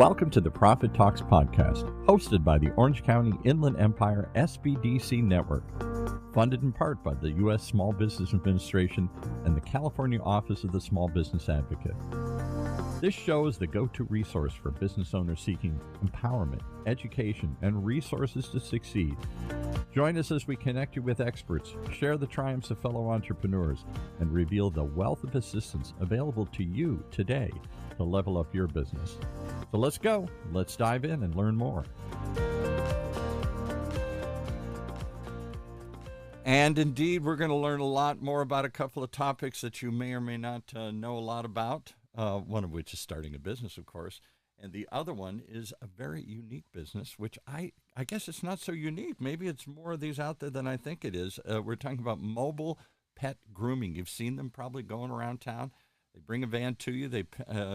Welcome to the Profit Talks podcast, hosted by the Orange County Inland Empire SBDC Network, funded in part by the U.S. Small Business Administration and the California Office of the Small Business Advocate. This show is the go-to resource for business owners seeking empowerment, education, and resources to succeed. Join us as we connect you with experts, share the triumphs of fellow entrepreneurs, and reveal the wealth of assistance available to you today to level up your business. So let's go. Let's dive in and learn more. And indeed, we're going to learn a lot more about a couple of topics that you may or may not know a lot about, one of which is starting a business, of course. And the other one is a very unique business, which I guess it's not so unique. Maybe it's more of these out there than I think it is. We're talking about mobile pet grooming. You've seen them probably going around town. They bring a van to you. They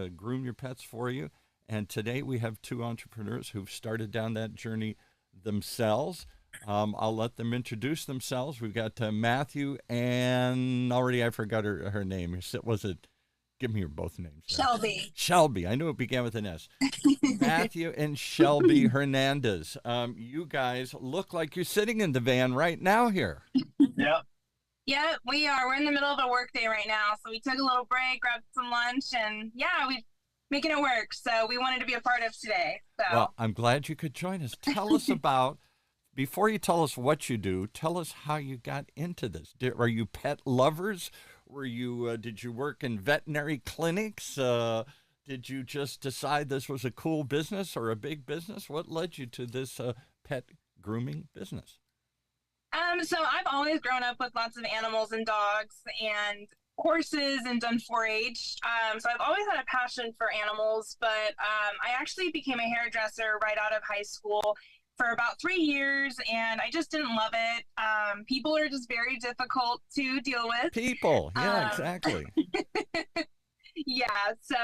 groom your pets for you. And today we have two entrepreneurs who've started down that journey themselves. I'll let them introduce themselves. We've got Matthew and already I forgot her name. Was it? Give me your both names. Shelby. Shelby. I knew it began with an S. Matthew and Shelby Hernandez. You guys look like you're sitting in the van right now here. Yep. Yeah, we are. We're in the middle of a work day right now. So we took a little break, grabbed some lunch, and yeah, we're making it work. So we wanted to be a part of today. So. Well, I'm glad you could join us. Tell us about, before you tell us what you do, tell us how you got into this. Are you pet lovers? Did you work in veterinary clinics? Did you just decide this was a cool business or a big business? What led you to this pet grooming business? So I've always grown up with lots of animals and dogs and horses and done 4-H. So I've always had a passion for animals, but I actually became a hairdresser right out of high school for about 3 years, and I just didn't love it. People are just very difficult to deal with. People, yeah, exactly. Yeah, so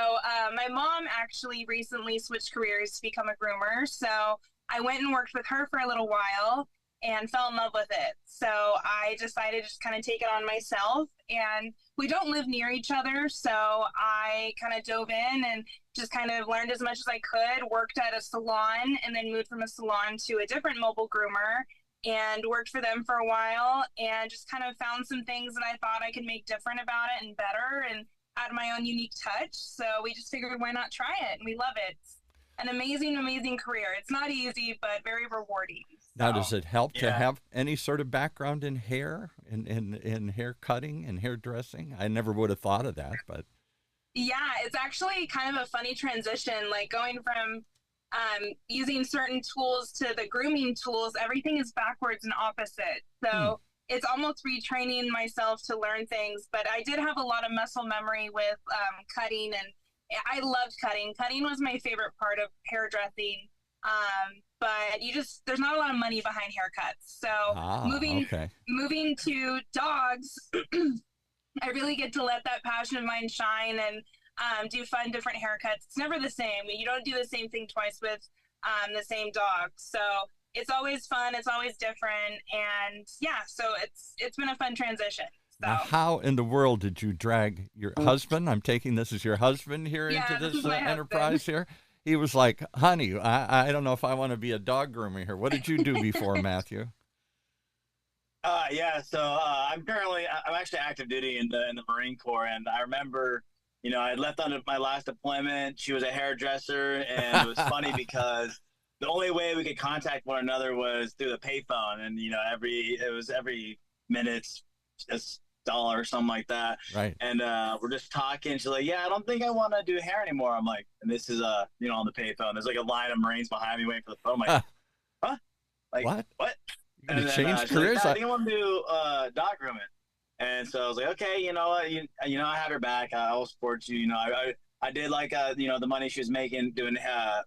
my mom actually recently switched careers to become a groomer, so I went and worked with her for a little while and fell in love with it. So I decided to just kind of take it on myself, and we don't live near each other, so I kind of dove in and just kind of learned as much as I could, worked at a salon, and then moved from a salon to a different mobile groomer and worked for them for a while, and just kind of found some things that I thought I could make different about it and better and add my own unique touch. So we just figured, why not try it? And we love it. It's an amazing, amazing career. It's not easy, but very rewarding. Now, does it help to have any sort of background in hair, in hair cutting and hairdressing? I never would have thought of that, but. Yeah, it's actually kind of a funny transition, like going from using certain tools to the grooming tools. Everything is backwards and opposite. So it's almost retraining myself to learn things. But I did have a lot of muscle memory with cutting, and I loved cutting. Cutting was my favorite part of hairdressing. But there's not a lot of money behind haircuts. So moving to dogs, I really get to let that passion of mine shine and do fun, different haircuts. It's never the same. You don't do the same thing twice with the same dog. So it's always fun. It's always different. And yeah, so it's been a fun transition. So. Now, how in the world did you drag your husband? I'm taking this as your husband here into this enterprise here. He was like, honey, I don't know if I want to be a dog groomer here. What did you do before, Matthew? So I'm actually active duty in the Marine Corps, and I remember, I left on my last deployment. She was a hairdresser, and it was funny because the only way we could contact one another was through the payphone, and every minute $1 or something like that. Right. And we're just talking. She's like, yeah, I don't think I want to do hair anymore. I'm like, and this is on the payphone. There's like a line of Marines behind me waiting for the phone. I'm like, huh? Like what? You're gonna change careers? Like, I think I want to do dog grooming. And so I was like, okay, you know what, I have her back. I will support you. I did like the money she was making doing hair.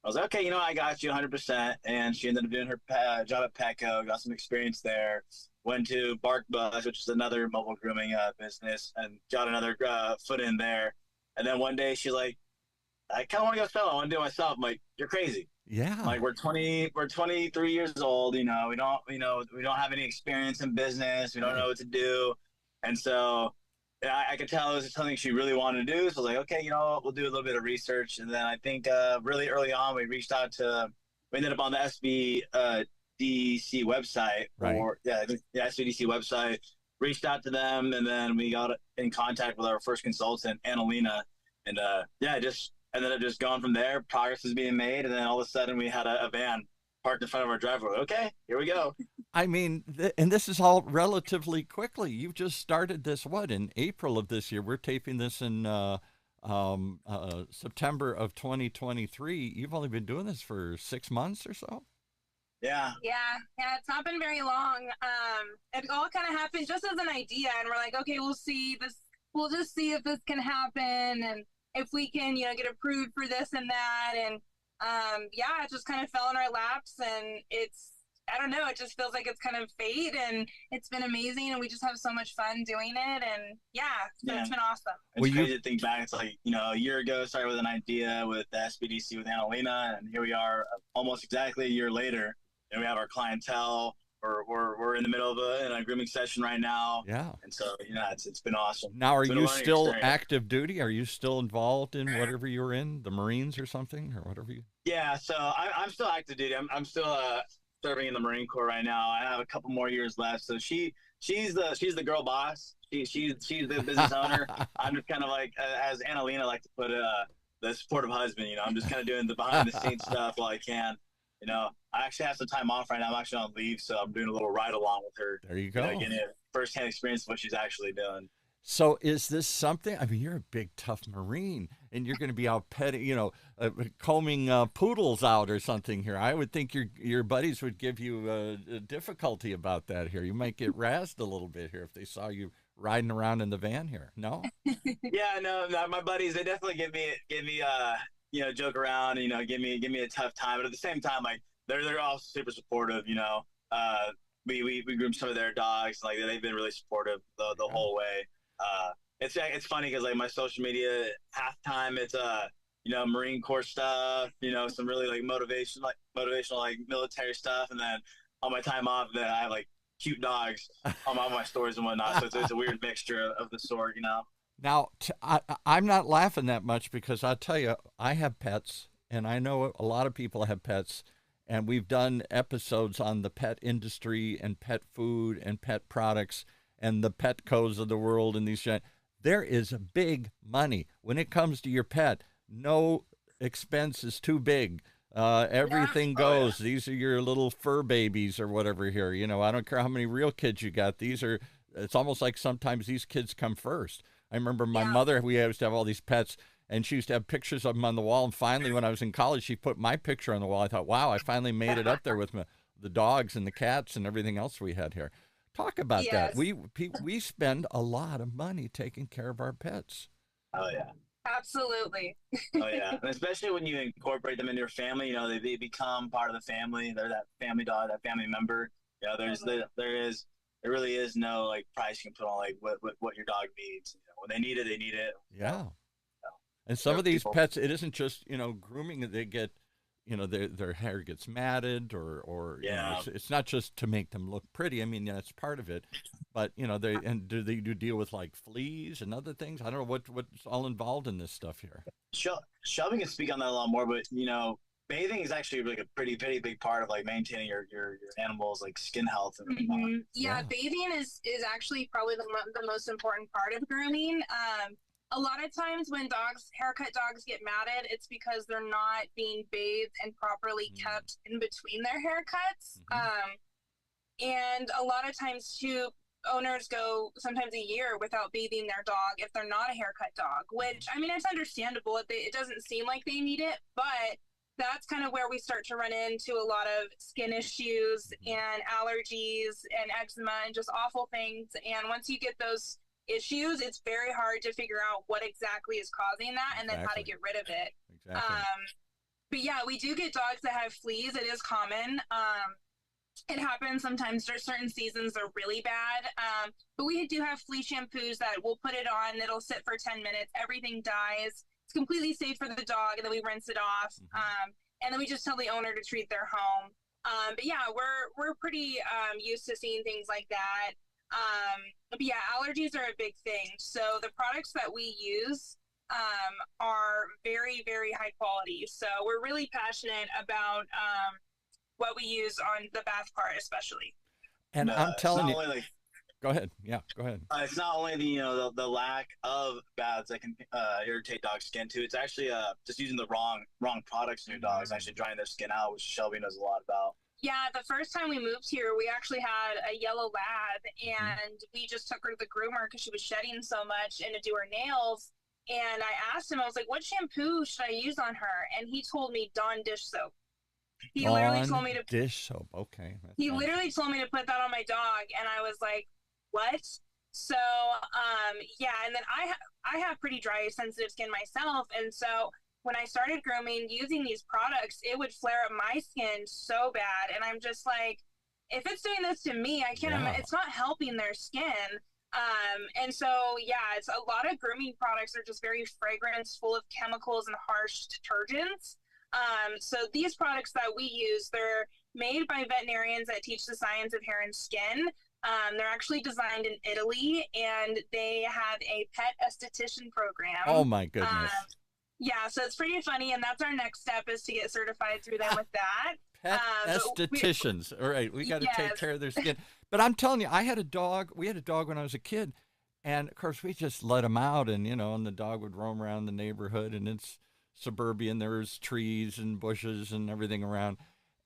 I was like, okay, I got you 100%. And she ended up doing her job at Petco, got some experience there. Went to Bark Bus, which is another mobile grooming business, and got another foot in there. And then one day she's like, I kind of want to go solo. I want to do it myself. I'm like, you're crazy. Yeah. Like we're 23 years old. We don't have any experience in business. We don't know what to do. And so I could tell it was something she really wanted to do. So I was like, okay, you know what, we'll do a little bit of research. And then I think really early on, we ended up on the SBDC website, Right. or yeah, I think the SBDC website, reached out to them. And then we got in contact with our first consultant, Annalena. And yeah, just ended up just going from there. Progress was being made. And then all of a sudden we had a van parked in front of our driveway. Okay, here we go. I mean, and this is all relatively quickly. You've just started this, what, in April of this year? We're taping this in September of 2023. You've only been doing this for 6 months or so? Yeah. Yeah, it's not been very long. It all kind of happened just as an idea, and we're like, okay, we'll see this. We'll just see if this can happen, and if we can, get approved for this and that, and yeah, it just kind of fell in our laps, and I don't know, it just feels like it's kind of fate, and it's been amazing, and we just have so much fun doing it, and yeah, so it's been awesome. It's crazy to think back. It's like, a year ago, started with an idea with the SBDC with Annalena, and here we are almost exactly a year later, and we have our clientele. We're in the middle of a grooming session right now. Yeah. And so, it's been awesome. Now, are you still experience. active duty? Are you still involved in whatever you were in, the Marines or something, or whatever you? Yeah, so I'm still active duty. I'm still serving in the Marine Corps right now. I have a couple more years left. So she's the girl boss. She's the business owner. I'm just kind of like, as Annalena like to put it, the supportive husband. I'm just kind of doing the behind the scenes stuff while I can. I actually have some time off right now. I'm actually on leave, so I'm doing a little ride along with her. There you go. Getting a firsthand experience of what she's actually doing. So is this something? I mean, you're a big, tough Marine, and you're going to be out petting, combing poodles out or something here. I would think your buddies would give you a difficulty about that here. You might get razzed a little bit here if they saw you riding around in the van here. No? Yeah, no, my buddies, they definitely give me joke around, give me a tough time. But at the same time, like, they're all super supportive. We groom some of their dogs. Like, they've been really supportive the whole way. It's funny because, like, my social media, half time it's Marine Corps stuff, some really like motivational like military stuff, and then on my time off, then I have like cute dogs on my stories and whatnot. So it's a weird mixture of the sort. Now, I'm not laughing that much because I'll tell you, I have pets, and I know a lot of people have pets, and we've done episodes on the pet industry and pet food and pet products and the Petcos of the world and these. There is big money when it comes to your pet. No expense is too big. Everything goes. Oh, yeah. These are your little fur babies or whatever here. I don't care how many real kids you got. It's almost like sometimes these kids come first. I remember my mother, we used to have all these pets, and she used to have pictures of them on the wall. And finally, when I was in college, she put my picture on the wall. I thought, wow, I finally made it up there with the dogs and the cats and everything else we had here. Talk about that. We spend a lot of money taking care of our pets. Oh, yeah. Absolutely. Oh, yeah. And especially when you incorporate them into your family, they become part of the family. They're that family dog, that family member. There really is no like price you can put on like what your dog needs. When they need it, they need it. Yeah. And some of these pets, it isn't just, grooming. They get, their hair gets matted or it's not just to make them look pretty. I mean, that's part of it. But, do they deal with like fleas and other things? I don't know what's all involved in this stuff here. Shelby can speak on that a lot more, but, bathing is actually like a pretty big part of like maintaining your animals like skin health and mm-hmm. Yeah, bathing is actually probably the most important part of grooming. A lot of times when haircut dogs get matted, it's because they're not being bathed and properly kept in between their haircuts. And a lot of times too, owners go sometimes a year without bathing their dog if they're not a haircut dog, which, I mean, it's understandable. It doesn't seem like they need it, but that's kind of where we start to run into a lot of skin issues and allergies and eczema and just awful things. And once you get those issues, it's very hard to figure out what exactly is causing that and then how to get rid of it. Exactly. But yeah, we do get dogs that have fleas. It is common. It happens sometimes. There's certain seasons they're really bad. But we do have flea shampoos that we'll put it on. It'll sit for 10 minutes. Everything dies. It's completely safe for the dog, and then we rinse it off. And then we just tell the owner to treat their home. But yeah, we're pretty used to seeing things like that. But yeah, allergies are a big thing. So the products that we use are very, very high quality. So we're really passionate about what we use on the bath part, especially. And I'm telling you, only like, go ahead. Yeah, go ahead. it's not only the the lack of baths that can irritate dog skin too. It's actually just using the wrong products in your dogs, actually drying their skin out, which Shelby knows a lot about. Yeah, the first time we moved here, we actually had a yellow lab, and we just took her to the groomer because she was shedding so much and to do her nails. And I asked him, I was like, what shampoo should I use on her? And he told me Dawn dish soap. He literally told me to dish soap. Okay. He literally told me to put that on my dog, and I was like, what? So, yeah, and then I have pretty dry, sensitive skin myself, and so when I started grooming using these products, it would flare up my skin so bad, and I'm just like, if it's doing this to me, I can't. It's not helping their skin. And so, yeah, it's a lot of grooming products are just very fragrance, full of chemicals and harsh detergents. So these products that we use, they're made by veterinarians that teach the science of hair and skin. They're actually designed in Italy, and they have a pet esthetician program. Oh my goodness. Yeah, so it's pretty funny, and that's our next step, is to get certified through them with that. Pet estheticians. All right, we got to take care of their skin. But I'm telling you, I had a dog. We had a dog when I was a kid, and of course we just let him out, and and the dog would roam around the neighborhood, and it's suburban. There's trees and bushes and everything around,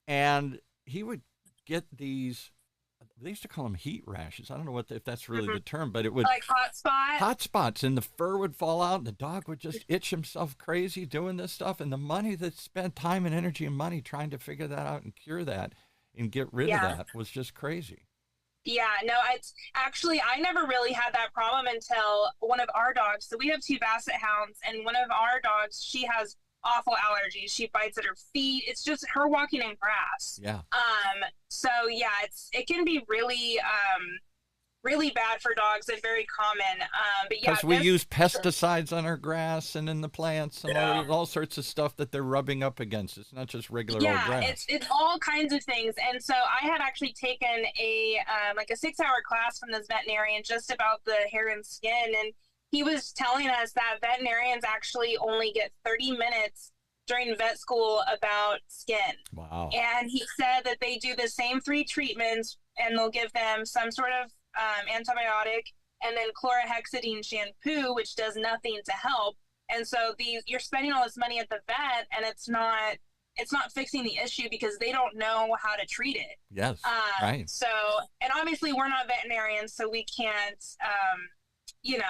and he would get these. They used to call them heat rashes. I don't know if that's really the term, but it would like hot spots, and the fur would fall out, and the dog would just itch himself crazy doing this stuff. And the money that spent time and energy and money trying to figure that out and cure that and get rid of that was just crazy. Yeah, no, it's actually, I never really had that problem until one of our dogs. So we have 2 Basset Hounds, and one of our dogs, she has awful allergies. She bites at her feet. It's just her walking in grass. Yeah. So yeah, it can be really, really bad for dogs and very common. But yeah, because we use pesticides on our grass and in the plants and all sorts of stuff that they're rubbing up against. It's not just regular old grass. It's all kinds of things. And so I had actually taken a 6-hour class from this veterinarian just about the hair and skin, and he was telling us that veterinarians actually only get 30 minutes during vet school about skin. Wow. And he said that they do the same 3 treatments, and they'll give them some sort of antibiotic and then chlorhexidine shampoo, which does nothing to help. And so you're spending all this money at the vet, and it's not fixing the issue because they don't know how to treat it. Yes. Right. So, and obviously we're not veterinarians, so we can't, you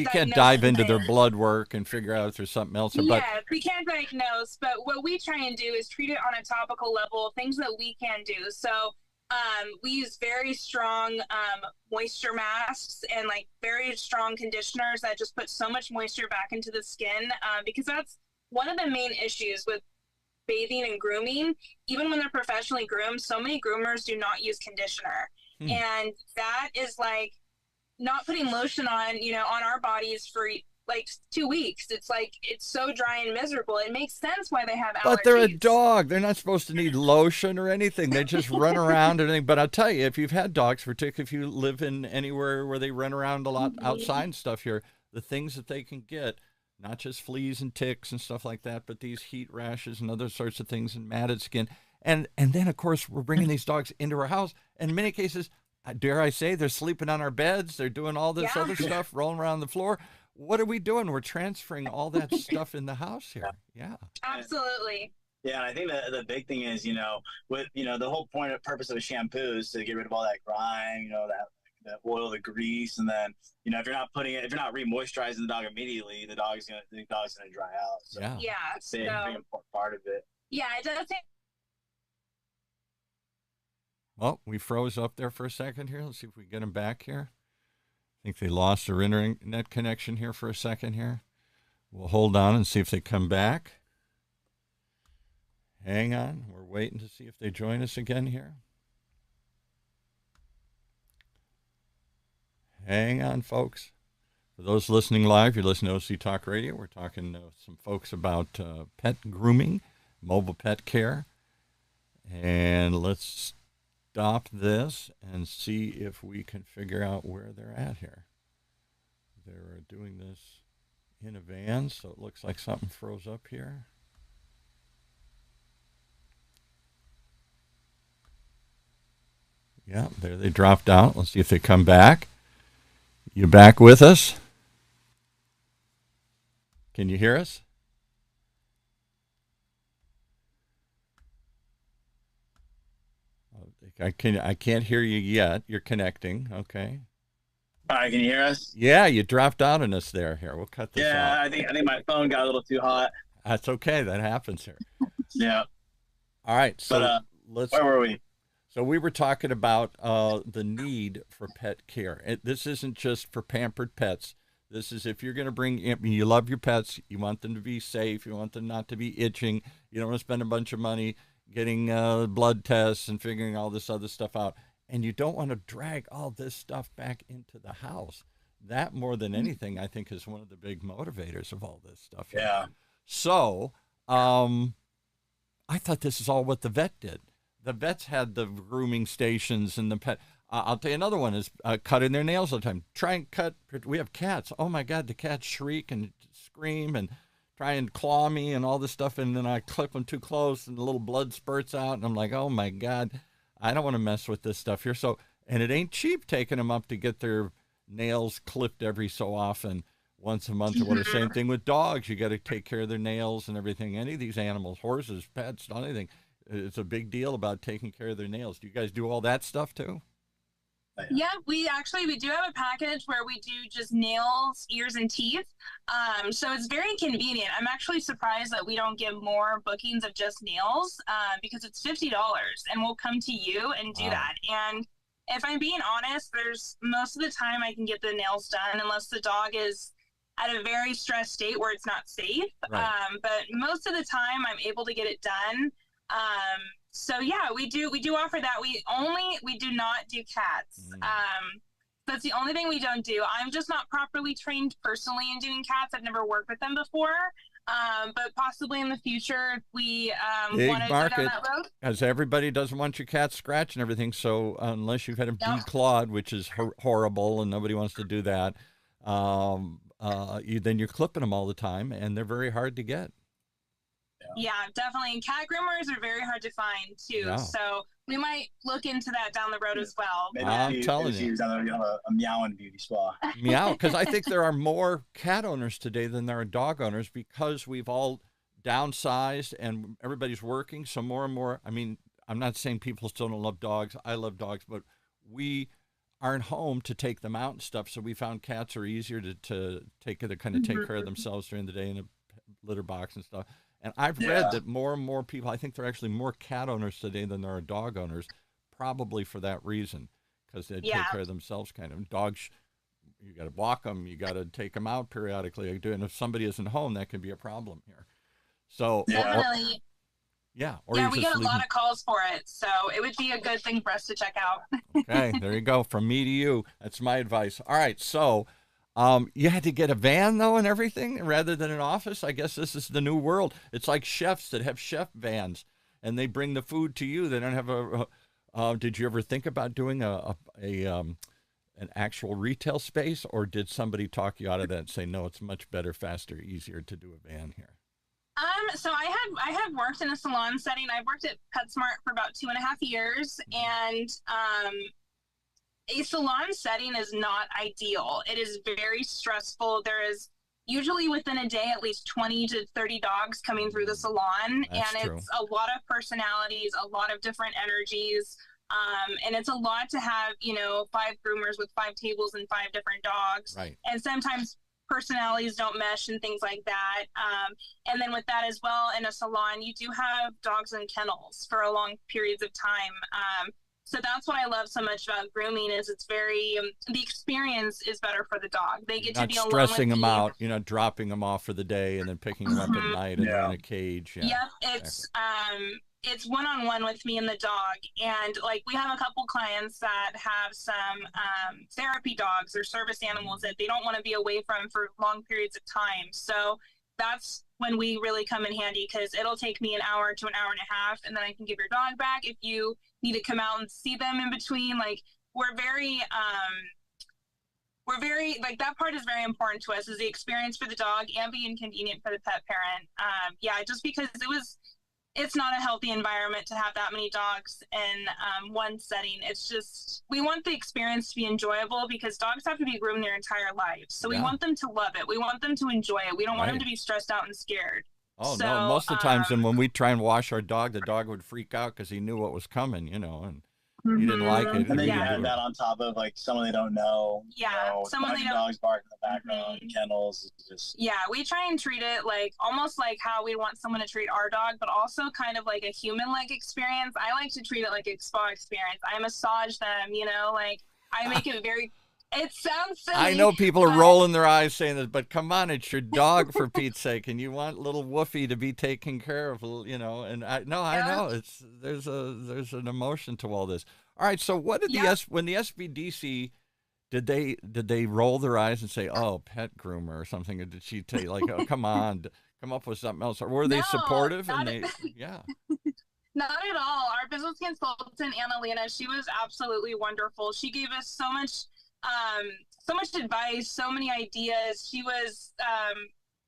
can't dive into their blood work and figure out if there's something else. Yeah, we can't diagnose, but what we try and do is treat it on a topical level, things that we can do. So we use very strong moisture masks and like very strong conditioners that just put so much moisture back into the skin, because that's one of the main issues with bathing and grooming. Even when they're professionally groomed, so many groomers do not use conditioner. And that is like not putting lotion on our bodies for like 2 weeks. It's like, it's so dry and miserable. It makes sense why they have allergies. But they're a dog. They're not supposed to need lotion or anything. They just run around and everything. But I'll tell you, if you've had dogs, particularly if you live in anywhere where they run around a lot outside and stuff here, the things that they can get, not just fleas and ticks and stuff like that, but these heat rashes and other sorts of things and matted skin. And then, of course, we're bringing these dogs into our house. In many cases, dare I say, they're sleeping on our beds. They're doing all this other stuff, rolling around the floor. What are we doing? We're transferring all that stuff in the house here. Yeah. Absolutely. Yeah, and I think the big thing is, with the whole purpose of a shampoo is to get rid of all that grime, that oil, the grease, and then if you're not re-moisturizing the dog immediately, the dog's gonna dry out. So it's a very important part of it. Yeah, it does take. Well, we froze up there for a second here. Let's see if we get them back here. I think they lost their internet connection here for a second here. We'll hold on and see if they come back. Hang on. We're waiting to see if they join us again here. Hang on, folks. For those listening live, you're listening to OC Talk Radio. We're talking to some folks about pet grooming, mobile pet care. And let's stop this and see if we can figure out where they're at here. They're doing this in a van, so it looks like something froze up here. Yeah, there they dropped out. Let's see if they come back. You back with us? Can you hear us? I can't hear you yet. You're connecting. Okay. All right, can you hear us? Yeah, you dropped out on us there. Here, we'll cut this out. Yeah, I think my phone got a little too hot. That's okay. That happens here. Yeah. All right. So where were we? So we were talking about the need for pet care. This isn't just for pampered pets. This is if you're going to bring, you love your pets, you want them to be safe, you want them not to be itching, you don't want to spend a bunch of money getting blood tests and figuring all this other stuff out, and you don't want to drag all this stuff back into the house. That, more than anything, I think is one of the big motivators of all this stuff. Yeah. So I thought this is all what the vet did. The vets had the grooming stations and the pet. I'll tell you another one is cutting their nails all the time. Try and cut. We have cats. Oh my God, the cats shriek and scream and try and claw me and all this stuff. And then I clip them too close and the little blood spurts out. And I'm like, oh my God, I don't want to mess with this stuff here. So, and it ain't cheap taking them up to get their nails clipped every so often, once a month. Well, the same thing with dogs. You got to take care of their nails and everything. Any of these animals, horses, pets, anything. It's a big deal about taking care of their nails. Do you guys do all that stuff too? Yeah, we do have a package where we do just nails, ears, and teeth. So it's very convenient. I'm actually surprised that we don't get more bookings of just nails because it's $50 and we'll come to you and do that. And if I'm being honest, there's most of the time I can get the nails done unless the dog is at a very stressed state where it's not safe. Right. But most of the time I'm able to get it done. So yeah, we do offer that. We do not do cats. That's the only thing we don't do. I'm just not properly trained personally in doing cats. I've never worked with them before. But possibly in the future, if we want to go down that road. Because everybody doesn't want your cat scratching everything. So unless you've had them declawed, which is horrible, and nobody wants to do that, then you're clipping them all the time, and they're very hard to get. Yeah, definitely. And cat groomers are very hard to find too. Yeah. So we might look into that down the road as well. Maybe I'm telling you, you have a meowing beauty spa. Meow, because I think there are more cat owners today than there are dog owners because we've all downsized and everybody's working. So more and more, I mean, I'm not saying people still don't love dogs. I love dogs, but we aren't home to take them out and stuff. So we found cats are easier to take care of themselves during the day in a litter box and stuff. And I've read that more and more people, I think there are actually more cat owners today than there are dog owners, probably for that reason, because they take care of themselves kind of. Dogs, you got to walk them, you got to take them out periodically. And if somebody isn't home, that can be a problem here. So definitely. We get a lot of calls for it, so it would be a good thing for us to check out. Okay, there you go. From me to you. That's my advice. All right, so you had to get a van, though, and everything, rather than an office? I guess this is the new world. It's like chefs that have chef vans, and they bring the food to you. They don't have did you ever think about doing an actual retail space, or did somebody talk you out of that and say, no, it's much better, faster, easier to do a van here? So I have worked in a salon setting. I've worked at PetSmart for about 2.5 years, and a salon setting is not ideal. It is very stressful. There is usually within a day at least 20 to 30 dogs coming through the salon. That's and true. It's a lot of personalities, a lot of different energies. And it's a lot to have, 5 groomers with 5 tables and 5 different dogs. Right. And sometimes personalities don't mesh and things like that. And then with that as well, in a salon, you do have dogs in kennels for a long periods of time. So that's what I love so much about grooming is it's very, the experience is better for the dog. They get to be alone with you. Not stressing them out, dropping them off for the day and then picking them up at night and they're in a cage. Yeah, it's one-on-one with me and the dog. And like we have a couple clients that have some therapy dogs or service animals that they don't want to be away from for long periods of time. So that's when we really come in handy, because it'll take me an hour to an hour and a half, and then I can give your dog back if you need to come out and see them in between. Like, we're very like, that part is very important to us, is the experience for the dog and being convenient for the pet parent. Just because it's not a healthy environment to have that many dogs in one setting. It's just, we want the experience to be enjoyable, because dogs have to be groomed their entire lives. So we want them to love it. We want them to enjoy it. We don't want them to be stressed out and scared. Oh, no, most of the times, and when we try and wash our dog, the dog would freak out because he knew what was coming, you know, and he didn't like it. And then you add that on top of, like, someone they don't know. Someone they don't. Dogs barking in the background, kennels. Just... Yeah, we try and treat it like almost like how we want someone to treat our dog, but also kind of like a human-like experience. I like to treat it like a spa experience. I massage them, you know, like, I make it very... It sounds silly. I know people are rolling their eyes saying this, but come on, it's your dog, for Pete's sake, and you want little Woofy to be taken care of, you know. And I know there's an emotion to all this. All right, so what did when the SBDC did they roll their eyes and say, "Oh, pet groomer" or something? Or did she tell you, like, "Oh, come on, come up with something else"? Or were they supportive? Not at all. Our business consultant, Annalena, she was absolutely wonderful. She gave us so much advice, so many ideas. She was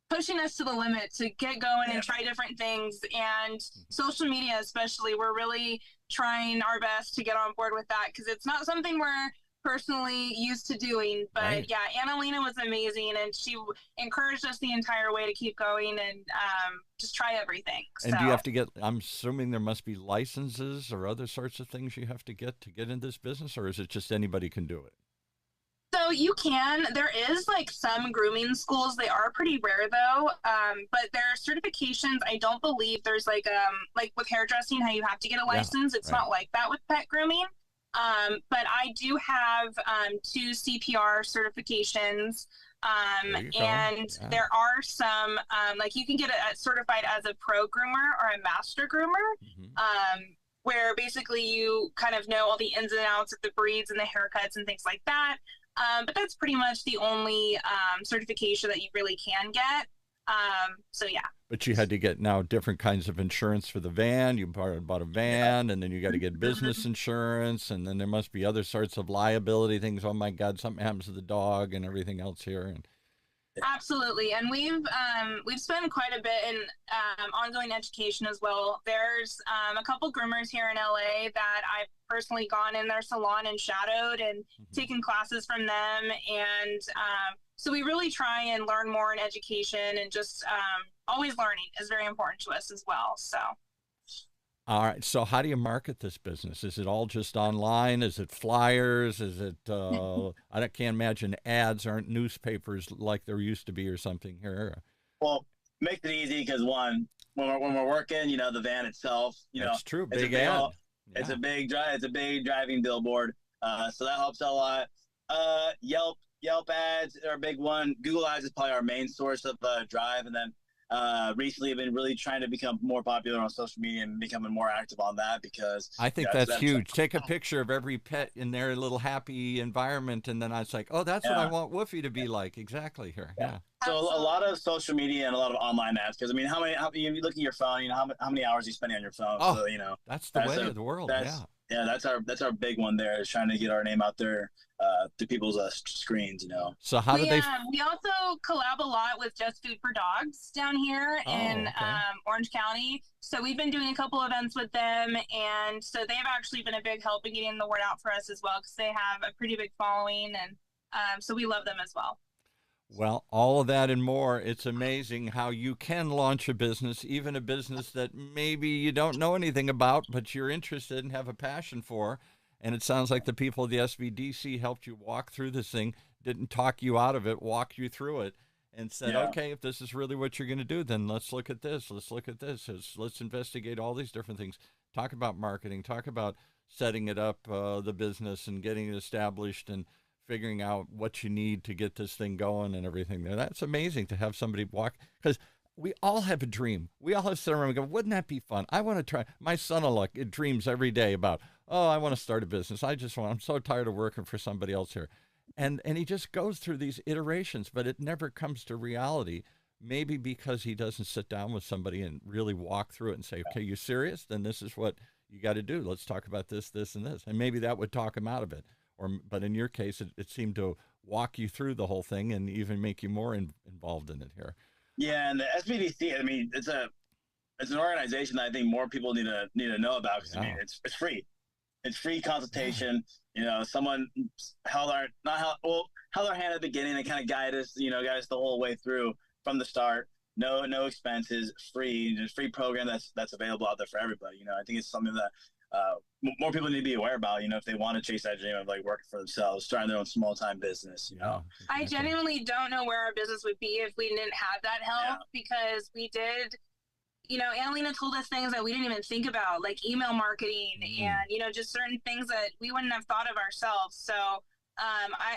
pushing us to the limit to get going and try different things. And social media, especially, we're really trying our best to get on board with that, because it's not something we're personally used to doing. But Annalena was amazing, and she encouraged us the entire way to keep going and just try everything. And do you have to get, I'm assuming there must be licenses or other sorts of things you have to get in this business, or is it just anybody can do it? So you can. There is like some grooming schools. They are pretty rare though. But there are certifications. I don't believe there's like with hairdressing, how you have to get a license. It's not like that with pet grooming. But I do have 2 CPR certifications. There are some like, you can get it certified as a pro groomer or a master groomer. Where basically you kind of know all the ins and outs of the breeds and the haircuts and things like that. But that's pretty much the only certification that you really can get. But you had to get now different kinds of insurance for the van. You bought a van, and then you got to get business insurance, and then there must be other sorts of liability things. Oh my God, something happens to the dog and everything else here. And absolutely. And we've spent quite a bit in ongoing education as well. There's a couple groomers here in LA that I've personally gone in their salon and shadowed and taken classes from them. And so we really try and learn more in education, and just always learning is very important to us as well. So. All right. So how do you market this business? Is it all just online? Is it flyers? Is it, I can't imagine ads aren't newspapers like there used to be or something here. Well, makes it easy because, one, when we're working, you know, the van itself, That's true. Big ad. It's a big driving billboard. So that helps a lot. Yelp ads are a big one. Google ads is probably our main source of drive. And then recently I've been really trying to become more popular on social media and becoming more active on that, because I think that's huge. Take a picture of every pet in their little happy environment, and then I was like, oh, that's what I want Woofy to be like. Exactly here. Yeah. So a lot of social media and a lot of online ads, because I mean, how you look at your phone, you know, how many hours are you spending on your phone? Oh, so, you know, that's the way of the world. Yeah, that's our big one there, is trying to get our name out there to people's screens, you know. So how do they? We also collab a lot with Just Food for Dogs down here in Orange County. So we've been doing a couple events with them, and so they've actually been a big help in getting the word out for us as well, because they have a pretty big following, and so we love them as well. Well, all of that and more. It's amazing how you can launch a business, even a business that maybe you don't know anything about, but you're interested and have a passion for. And it sounds like the people of the SBDC helped you walk through this thing, didn't talk you out of it, walk you through it, and said, okay, if this is really what you're going to do, then let's look at this. Let's look at this. Let's investigate all these different things. Talk about marketing. Talk about setting it up, the business, and getting it established, and figuring out what you need to get this thing going and everything there. That's amazing to have somebody walk, because we all have a dream. We all have sit around and go, wouldn't that be fun? I want to try. My son-in-law dreams every day about, oh, I want to start a business. I'm so tired of working for somebody else here. And he just goes through these iterations, but it never comes to reality. maybe because he doesn't sit down with somebody and really walk through it and say, okay, you serious? Then this is what you got to do. Let's talk about this, this, and this. And maybe that would talk him out of it. But in your case, it seemed to walk you through the whole thing and even make you more involved in it here. Yeah, and the SBDC, I mean, it's an organization that I think more people need to know about, because I mean, it's free. It's free consultation. You know, someone held our hand at the beginning and kind of guide us the whole way through from the start. No expenses, free, just free program that's available out there for everybody. You know, I think it's something that more people need to be aware about, you know, if they want to chase that dream of like working for themselves, starting their own small time business, you know. I genuinely don't know where our business would be if we didn't have that help, because we did, you know, Annalena told us things that we didn't even think about, like email marketing and, you know, just certain things that we wouldn't have thought of ourselves. So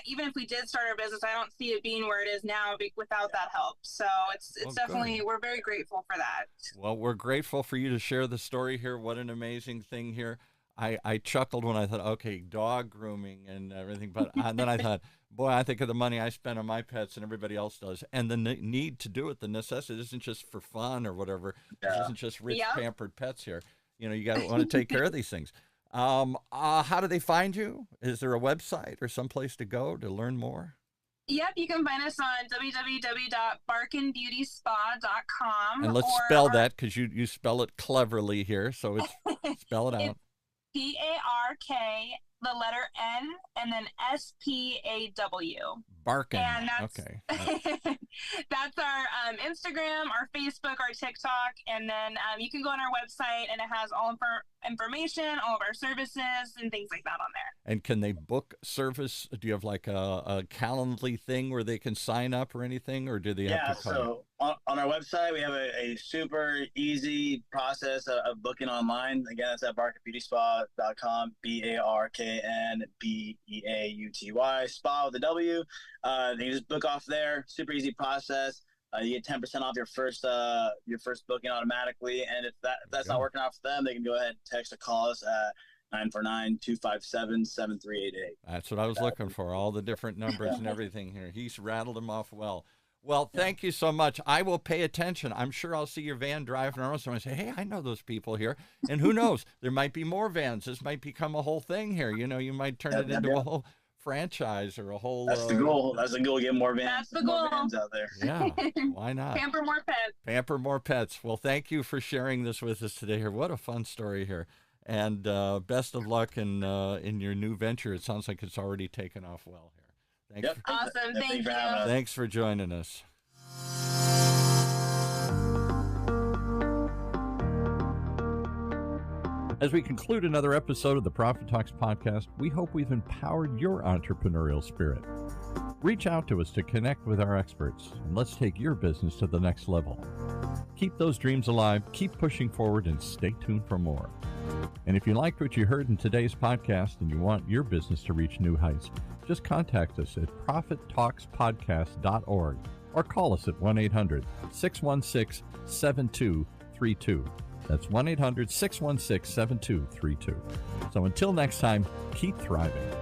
even if we did start our business, I don't see it being where it is now without that help. So it's definitely, we're very grateful for that. Well, we're grateful for you to share the story here. What an amazing thing here. I chuckled when I thought, okay, dog grooming and everything. But then I thought, boy, I think of the money I spend on my pets and everybody else does. And the need to do it, the necessity isn't just for fun or whatever. It isn't just rich, pampered pets here. You know, you want to take care of these things. How do they find you? Is there a website or someplace to go to learn more? Yep, you can find us on www.barkandbeautyspa.com. And let's spell that, because you spell it cleverly here. So spell it out. Bark, the letter N, and then SPAW. Barkin. And that's, okay. that's our Instagram, our Facebook, our TikTok, and then you can go on our website, and it has all information, all of our services, and things like that on there. And can they book service? Do you have like a Calendly thing where they can sign up or anything, or do they have to call? So on our website, we have a super easy process of booking online. Again, it's at barkandbeautyspa.com, BARKNBEAUTY, spa with a W. You can just book off there. Super easy process. You get 10% off your first booking automatically. And if that's not working out for them, they can go ahead and text or call us at 949-257-7388. That's what I was looking for, all the different numbers and everything here. He's rattled them off well. Well, thank you so much. I will pay attention. I'm sure I'll see your van driving around. Someone say, hey, I know those people here. And who knows? There might be more vans. This might become a whole thing here. You know, you might turn it into a whole franchise or a whole... That's the goal. That's the goal. Get more vans. That's the goal. More vans out there. Yeah, why not? Pamper more pets. Pamper more pets. Well, thank you for sharing this with us today here. What a fun story here. And best of luck in your new venture. It sounds like it's already taken off well here. Thanks. Awesome. Thank you. Thanks for joining us. As we conclude another episode of the Profit Talks podcast, we hope we've empowered your entrepreneurial spirit. Reach out to us to connect with our experts, and let's take your business to the next level. Keep those dreams alive, keep pushing forward, and stay tuned for more. And if you liked what you heard in today's podcast and you want your business to reach new heights, just contact us at profittalkspodcast.org or call us at 1-800-616-7232. That's 1-800-616-7232. So until next time, keep thriving.